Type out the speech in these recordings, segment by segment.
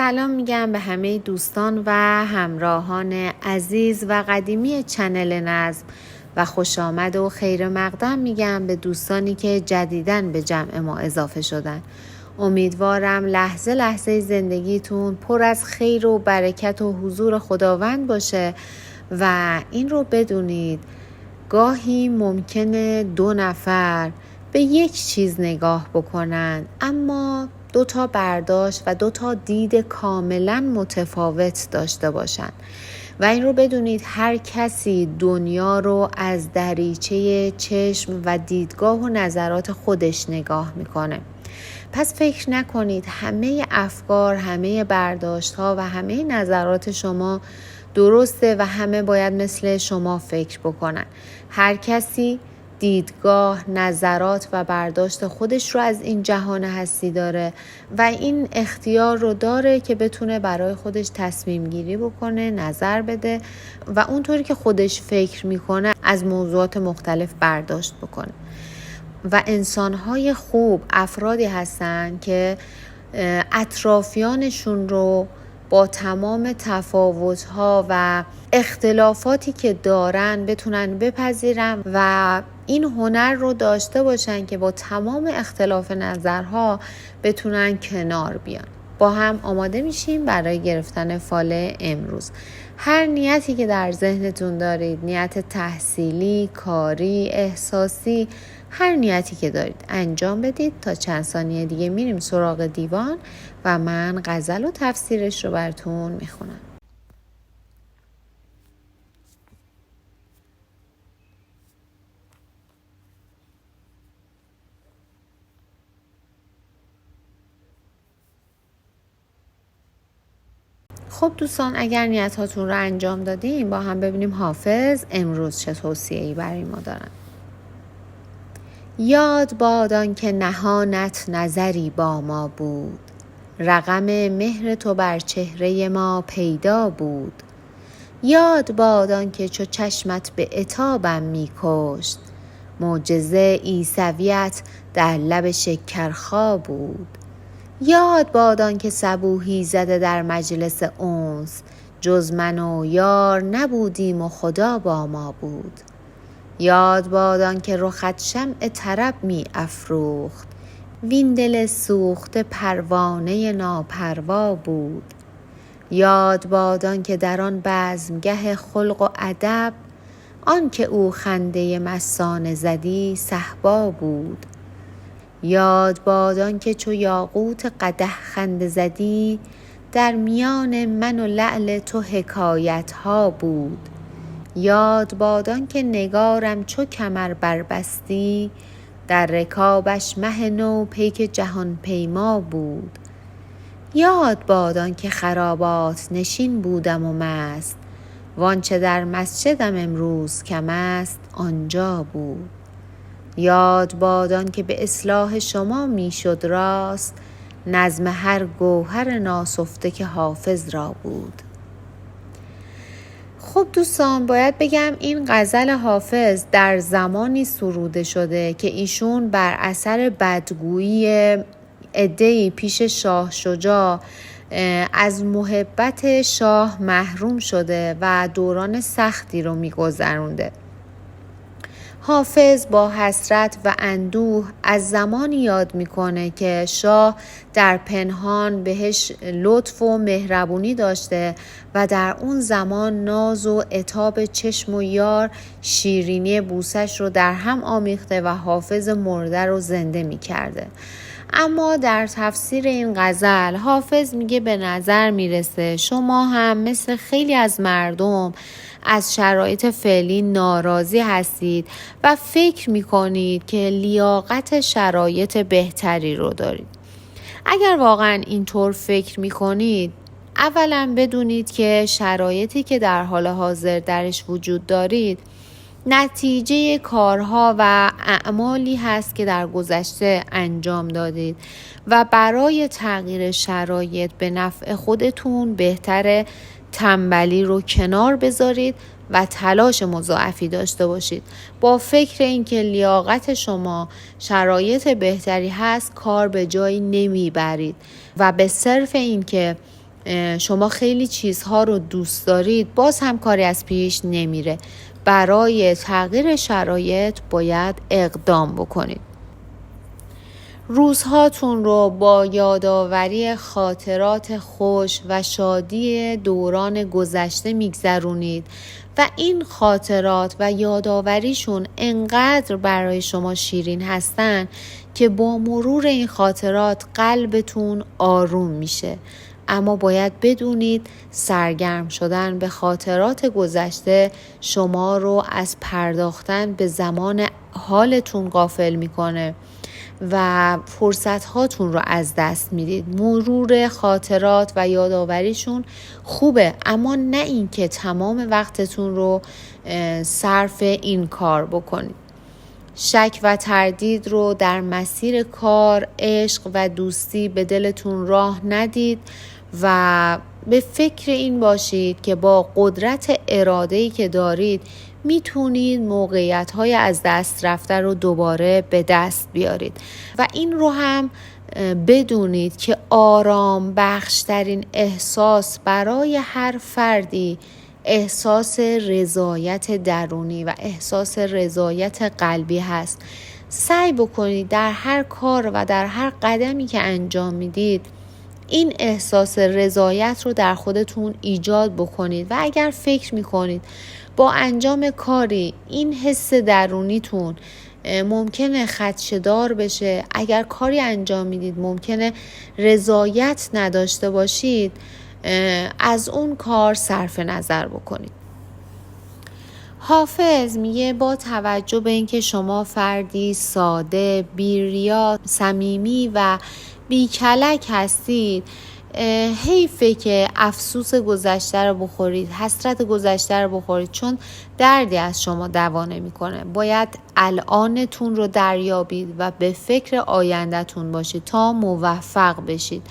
سلام میگم به همه دوستان و همراهان عزیز و قدیمی چنل نظم و خوش آمد و خیر مقدم میگم به دوستانی که جدیداً به جمع ما اضافه شدن. امیدوارم لحظه لحظه زندگیتون پر از خیر و برکت و حضور خداوند باشه و این رو بدونید گاهی ممکنه 2 نفر به یک چیز نگاه بکنن اما 2 تا برداشت و 2 تا دید کاملا متفاوت داشته باشن و این رو بدونید هر کسی دنیا رو از دریچه چشم و دیدگاه و نظرات خودش نگاه میکنه. پس فکر نکنید همه افکار، همه برداشت‌ها و همه نظرات شما درسته و همه باید مثل شما فکر بکنن. هر کسی دیدگاه، نظرات و برداشت خودش رو از این جهان هستی داره و این اختیار رو داره که بتونه برای خودش تصمیم گیری بکنه، نظر بده و اونطوری که خودش فکر میکنه از موضوعات مختلف برداشت بکنه. و انسان‌های خوب افرادی هستن که اطرافیانشون رو با تمام تفاوت‌ها و اختلافاتی که دارن بتونن بپذیرن و این هنر رو داشته باشن که با تمام اختلاف نظرها بتونن کنار بیان. با هم آماده میشیم برای گرفتن فال امروز. هر نیتی که در ذهنتون دارید، نیت تحصیلی، کاری، احساسی، هر نیتی که دارید انجام بدید. تا چند ثانیه دیگه میریم سراغ دیوان و من غزل و تفسیرش رو براتون میخونم. خب دوستان، اگر نیت هاتون رو انجام دادیم با هم ببینیم حافظ امروز چه توصیه‌ای برای ما دارن. یاد باد آن که نهانت نظری با ما بود، رقم مهر تو بر چهره ما پیدا بود. یاد باد آن که چو چشمت به عتابم می کشت، معجزه عیسویت در لب شکرخا بود. یاد باد آن که صبوحی زده در مجلس انس، جز من و یار نبودیم و خدا با ما بود. یاد باد آن که رخت شمع طرب می افروخت، وین دل سوخته پروانه ناپروا بود. یاد باد آن که در آن بزمگه خلق و ادب، آن که او خنده مستانه زدی صهبا بود. یاد باد آن که چو یاقوت قدح خنده زدی، در میان من و لعل تو حکایت ها بود. یاد باد آن که نگارم چو کمر بربستی، در رکابش مه نو پیک جهان پیما بود. یاد باد آن که خرابات نشین بودم و مست، وانچه در مسجدم امروز کم است آنجا بود. یاد باد آن که به اصلاح شما می شد راست، نظم هر گوهر ناسفته که حافظ را بود. خب دوستان، باید بگم این غزل حافظ در زمانی سروده شده که ایشون بر اثر بدگویی عده‌ای پیش شاه شجاع از محبت شاه محروم شده و دوران سختی رو می‌گذرونده. حافظ با حسرت و اندوه از زمانی یاد میکنه که شاه در پنهان بهش لطف و مهربونی داشته و در اون زمان ناز و عتاب چشم و یار شیرینی بوسش رو در هم آمیخته و حافظ مرده رو زنده میکرده. اما در تفسیر این غزل حافظ میگه به نظر میرسه شما هم مثل خیلی از مردم از شرایط فعلی ناراضی هستید و فکر میکنید که لیاقت شرایط بهتری رو دارید. اگر واقعا اینطور فکر میکنید، اولا بدونید که شرایطی که در حال حاضر درش وجود دارید نتیجه کارها و اعمالی هست که در گذشته انجام دادید و برای تغییر شرایط به نفع خودتون بهتره تنبلی رو کنار بذارید و تلاش مضاعفی داشته باشید. با فکر اینکه لیاقت شما شرایط بهتری هست کار به جایی نمیبرید و به صرف اینکه شما خیلی چیزها رو دوست دارید، باز هم کاری از پیش نمیره. برای تغییر شرایط باید اقدام بکنید. روزهاتون رو با یادآوری خاطرات خوش و شادی دوران گذشته میگذرونید و این خاطرات و یادآوریشون انقدر برای شما شیرین هستن که با مرور این خاطرات قلبتون آروم میشه. اما باید بدونید سرگرم شدن به خاطرات گذشته شما رو از پرداختن به زمان حالتون غافل میکنه و فرصت هاتون رو از دست میدید. مرور خاطرات و یادآوریشون خوبه، اما نه این که تمام وقتتون رو صرف این کار بکنید. شک و تردید رو در مسیر کار، عشق و دوستی به دلتون راه ندید و به فکر این باشید که با قدرت اراده‌ای که دارید میتونید موقعیت‌های از دست رفته رو دوباره به دست بیارید و این رو هم بدونید که آرام بخشترین احساس برای هر فردی احساس رضایت درونی و احساس رضایت قلبی هست. سعی بکنید در هر کار و در هر قدمی که انجام میدید این احساس رضایت رو در خودتون ایجاد بکنید و اگر فکر میکنید با انجام کاری این حس درونیتون ممکنه خدشه‌دار بشه، اگر کاری انجام میدید ممکنه رضایت نداشته باشید، از اون کار صرف نظر بکنید. حافظ میگه با توجه به اینکه شما فردی ساده، بی‌ریا، صمیمی و بی‌کلک هستید، حیفه که افسوس گذشته رو بخورید، حسرت گذشته رو بخورید، چون دردی از شما دوا نمی‌کنه. باید الانتون رو دریابید و به فکر آینده‌تون باشید تا موفق بشید.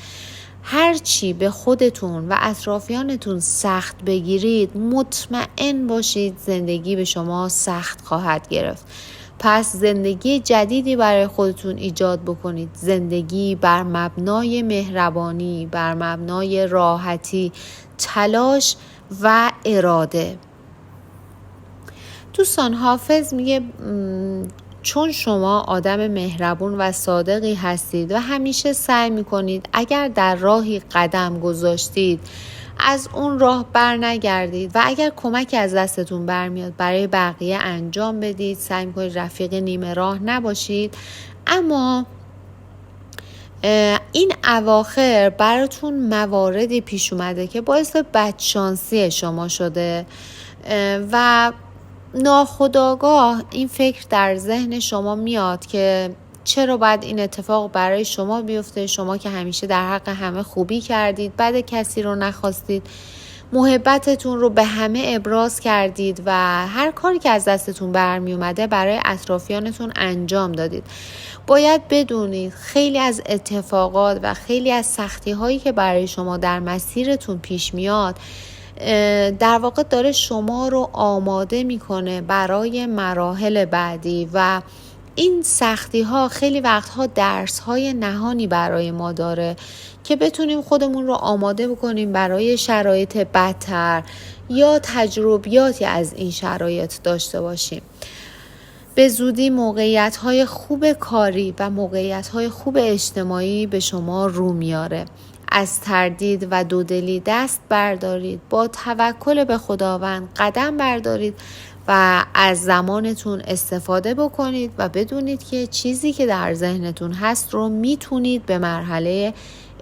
هرچی به خودتون و اطرافیانتون سخت بگیرید، مطمئن باشید زندگی به شما سخت خواهد گرفت. پس زندگی جدیدی برای خودتون ایجاد بکنید. زندگی بر مبنای مهربانی، بر مبنای راحتی، تلاش و اراده. دوستان، حافظ میگه چون شما آدم مهربون و صادقی هستید و همیشه سعی میکنید اگر در راهی قدم گذاشتید از اون راه بر نگردید و اگر کمکی از دستتون برمیاد برای بقیه انجام بدید، سعی میکنید رفیق نیمه راه نباشید. اما این اواخر براتون مواردی پیش اومده که باعث بدشانسی شما شده و ناخودآگاه این فکر در ذهن شما میاد که چرا باید این اتفاق برای شما بیفته؟ شما که همیشه در حق همه خوبی کردید، بد کسی رو نخواستید، محبتتون رو به همه ابراز کردید و هر کاری که از دستتون برمی اومده برای اطرافیانتون انجام دادید. باید بدونید خیلی از اتفاقات و خیلی از سختی هایی که برای شما در مسیرتون پیش میاد در واقع داره شما رو آماده میکنه برای مراحل بعدی و این سختی ها خیلی وقتها درس های نهانی برای ما داره که بتونیم خودمون رو آماده بکنیم برای شرایط بدتر یا تجربیاتی از این شرایط داشته باشیم. به زودی موقعیت های خوب کاری و موقعیت های خوب اجتماعی به شما رو میاره. از تردید و دودلی دست بردارید، با توکل به خداوند قدم بردارید و از زمانتون استفاده بکنید و بدونید که چیزی که در ذهنتون هست رو میتونید به مرحله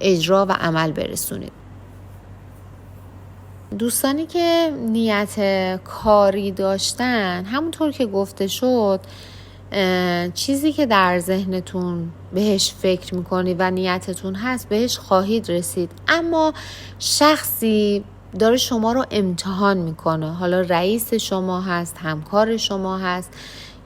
اجرا و عمل برسونید. دوستانی که نیت کاری داشتن، همونطور که گفته شد، چیزی که در ذهنتون بهش فکر میکنید و نیتتون هست بهش خواهید رسید. اما شخصی داره شما رو امتحان میکنه، حالا رئیس شما هست، همکار شما هست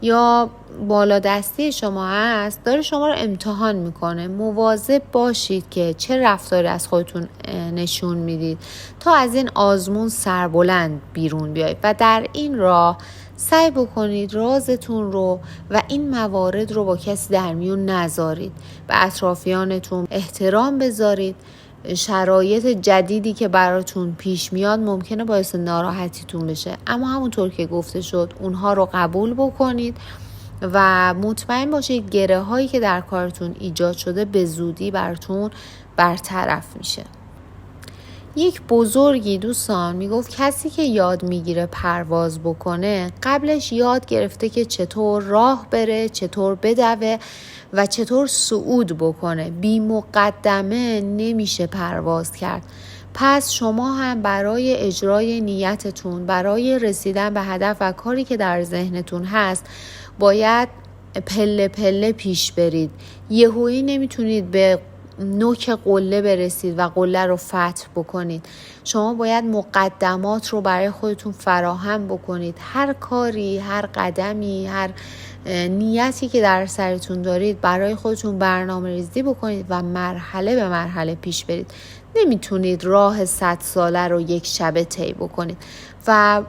یا بالادستی شما هست، داره شما رو امتحان میکنه. مواظب باشید که چه رفتاری از خودتون نشون میدید تا از این آزمون سربلند بیرون بیایید و در این راه سعی بکنید رازتون رو و این موارد رو با کسی در میون نذارید. به اطرافیانتون احترام بذارید، شرایط جدیدی که براتون پیش میاد ممکنه باعث ناراحتیتون بشه، اما همونطور که گفته شد اونها رو قبول بکنید و مطمئن باشید گره هایی که در کارتون ایجاد شده به زودی براتون برطرف میشه. یک بزرگی دوستان میگفت کسی که یاد میگیره پرواز بکنه قبلش یاد گرفته که چطور راه بره، چطور بدوه و چطور صعود بکنه. بی مقدمه نمیشه پرواز کرد. پس شما هم برای اجرای نیتتون، برای رسیدن به هدف و کاری که در ذهنتون هست باید پله پله پیش برید. یهویی نمیتونید به نوک قله برسید و قله رو فتح بکنید. شما باید مقدمات رو برای خودتون فراهم بکنید. هر کاری، هر قدمی، هر نیتی که در سرتون دارید برای خودتون برنامه ریزی بکنید و مرحله به مرحله پیش برید. نمیتونید راه 100 ساله رو یک شبه طی بکنید و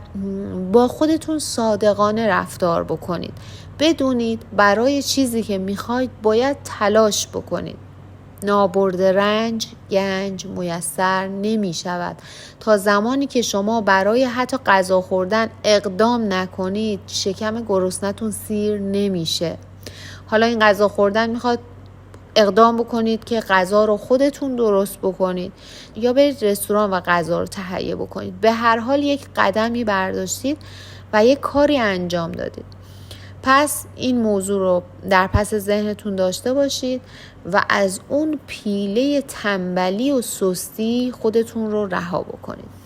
با خودتون صادقانه رفتار بکنید. بدونید برای چیزی که میخواید باید تلاش بکنید. نابرده رنج گنج میسر نمی شود. تا زمانی که شما برای حتی غذا خوردن اقدام نکنید شکم گرسنه‌تون سیر نمیشه. حالا این غذا خوردن میخواد اقدام بکنید که غذا رو خودتون درست بکنید یا برید رستوران و غذا رو تهیه بکنید. به هر حال یک قدمی برداشتید و یک کاری انجام دادید. پس این موضوع رو در پس ذهنتون داشته باشید و از اون پیله تنبلی و سستی خودتون رو رها بکنید.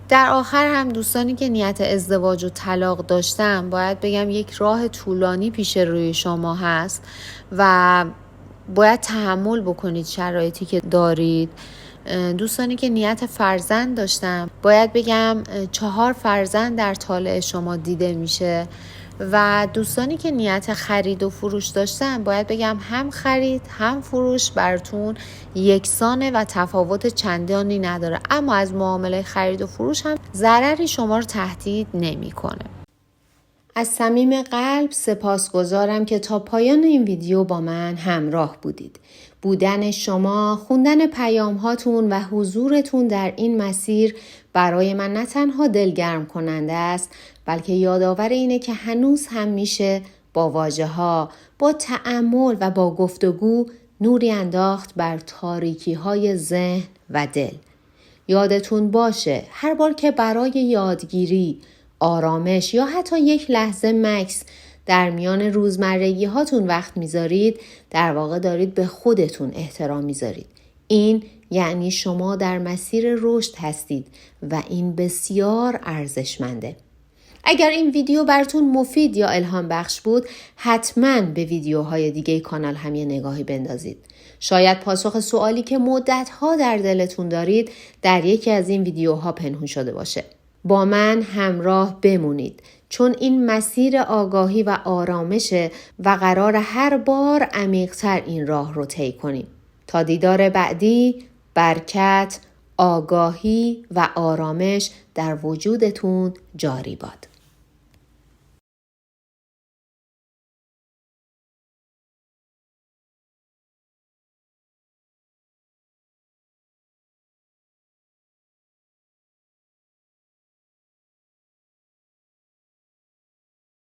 در آخر هم دوستانی که نیت ازدواج و طلاق داشتن باید بگم یک راه طولانی پیش روی شما هست و باید تحمل بکنید شرایطی که دارید. دوستانی که نیت فرزند داشتن باید بگم 4 فرزند در طالع شما دیده میشه و دوستانی که نیت خرید و فروش داشتن باید بگم هم خرید هم فروش براتون یکسانه و تفاوت چندانی نداره، اما از معامله خرید و فروش هم ضرری شما رو تهدید نمیکنه. از صمیم قلب سپاسگزارم که تا پایان این ویدیو با من همراه بودید. بودن شما، خوندن پیام هاتون و حضورتون در این مسیر برای من نه تنها دلگرم کننده است، بلکه یادآور اینه که هنوز هم میشه با واژه ها، با تأمل و با گفتگو نوری انداخت بر تاریکی های ذهن و دل. یادتون باشه هر بار که برای یادگیری، آرامش یا حتی یک لحظه مکث در میان روزمرگی هاتون وقت میذارید، در واقع دارید به خودتون احترام میذارید. این یعنی شما در مسیر رشد هستید و این بسیار ارزشمنده. اگر این ویدیو براتون مفید یا الهام بخش بود، حتما به ویدیوهای دیگه کانال هم یه نگاهی بندازید. شاید پاسخ سوالی که مدت‌ها در دلتون دارید در یکی از این ویدیوها پنهون شده باشه. با من همراه بمونید، چون این مسیر آگاهی و آرامشه و قرار هر بار عمیق‌تر این راه رو طی کنیم. تا دیدار بعدی، برکت، آگاهی و آرامش در وجودتون جاری باد.